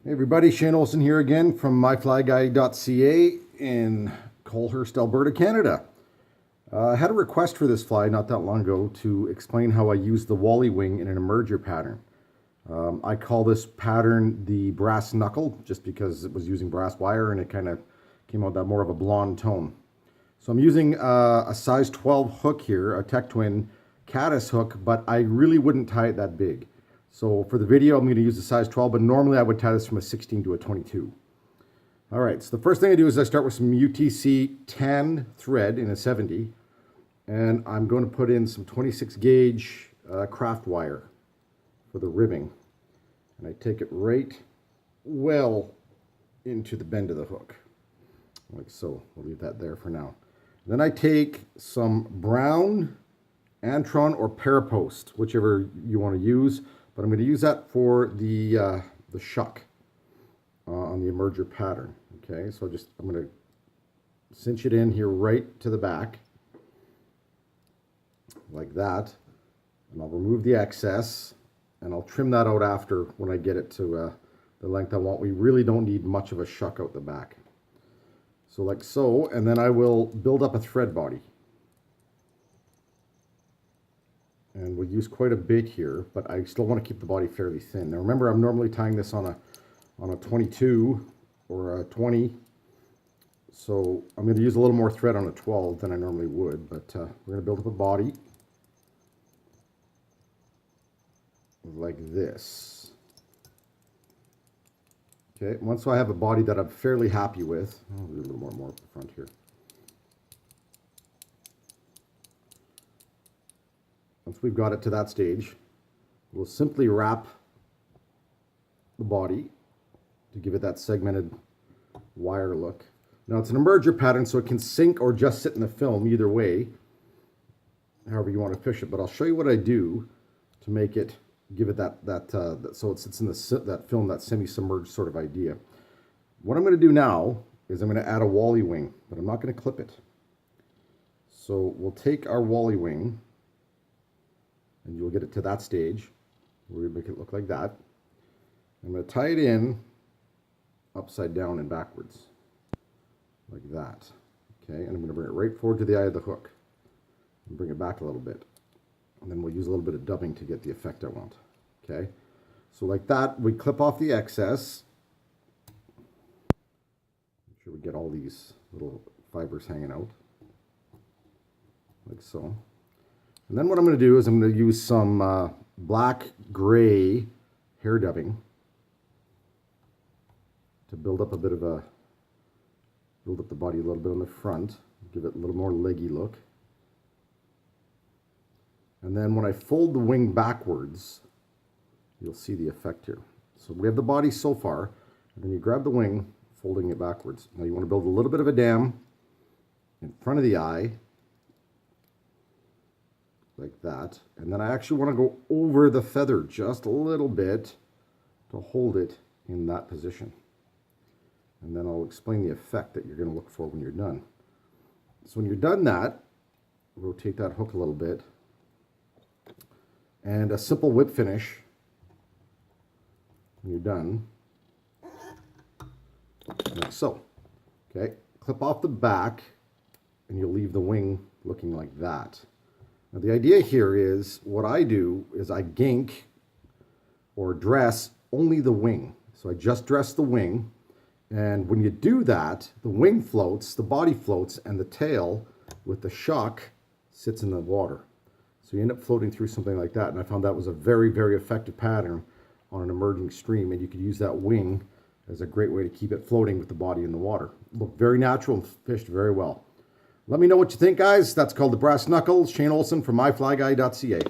Hey everybody, Shane Olson here again from myflyguy.ca in Colehurst, Alberta, Canada. I had a request for this fly not that long ago to explain how I use the Wally wing in an emerger pattern. I call this pattern the brass knuckle just because it was using brass wire and it kind of came out that more of a blonde tone. So I'm using a size 12 hook here, a Tech Twin caddis hook, but I really wouldn't tie it that big. So for the video, I'm going to use a size 12, but normally I would tie this from a 16 to a 22. All right, so the first thing I do is I start with some UTC tan thread in a 70, and I'm going to put in some 26 gauge craft wire for the ribbing. And I take it right well into the bend of the hook, like so. We'll leave that there for now. Then I take some brown Antron or Parapost, whichever you want to use. But I'm going to use that for the shuck on the emerger pattern. Okay, so I'm going to cinch it in here right to the back, like that, and I'll remove the excess, and I'll trim that out after when I get it to the length I want. We really don't need much of a shuck out the back. So like so, and then I will build up a thread body. And we'll use quite a bit here, but I still want to keep the body fairly thin. Now remember, I'm normally tying this on a 22 or a 20, so I'm going to use a little more thread on a 12 than I normally would, but we're going to build up a body like this. Okay, once I have a body that I'm fairly happy with, I'll do a little more up the front here. Once we've got it to that stage, we'll simply wrap the body to give it that segmented wire look. Now it's an emerger pattern, so it can sink or just sit in the film either way, however you want to fish it. But I'll show you what I do to make it, give it that so it sits in that film, that semi-submerged sort of idea. What I'm going to do now is I'm going to add a Wally wing, but I'm not going to clip it. So we'll take our Wally wing, and you'll get it to that stage where we make it look like that. I'm going to tie it in upside down and backwards like that. Okay, and I'm going to bring it right forward to the eye of the hook and bring it back a little bit, and then we'll use a little bit of dubbing to get the effect I want. Okay, so like that, we clip off the excess. Make sure we get all these little fibers hanging out like so. And then what I'm going to do is I'm going to use some black-gray hair dubbing to build up a bit of build up the body a little bit on the front, give it a little more leggy look. And then when I fold the wing backwards, you'll see the effect here. So we have the body so far, and then you grab the wing, folding it backwards. Now you want to build a little bit of a dam in front of the eye, like that, and then I actually want to go over the feather just a little bit to hold it in that position, and then I'll explain the effect that you're going to look for when you're done. So when you're done that, rotate that hook a little bit, and a simple whip finish when you're done, like so. Okay, clip off the back, and you'll leave the wing looking like that. Now the idea here is, what I do is I gink or dress only the wing. So I just dress the wing, and when you do that, the wing floats, the body floats, and the tail with the shock sits in the water. So you end up floating through something like that, and I found that was a very, very effective pattern on an emerging stream, and you could use that wing as a great way to keep it floating with the body in the water. Looked very natural and fished very well. Let me know what you think, guys. That's called the brass knuckle. Shane Olson from myflyguy.ca.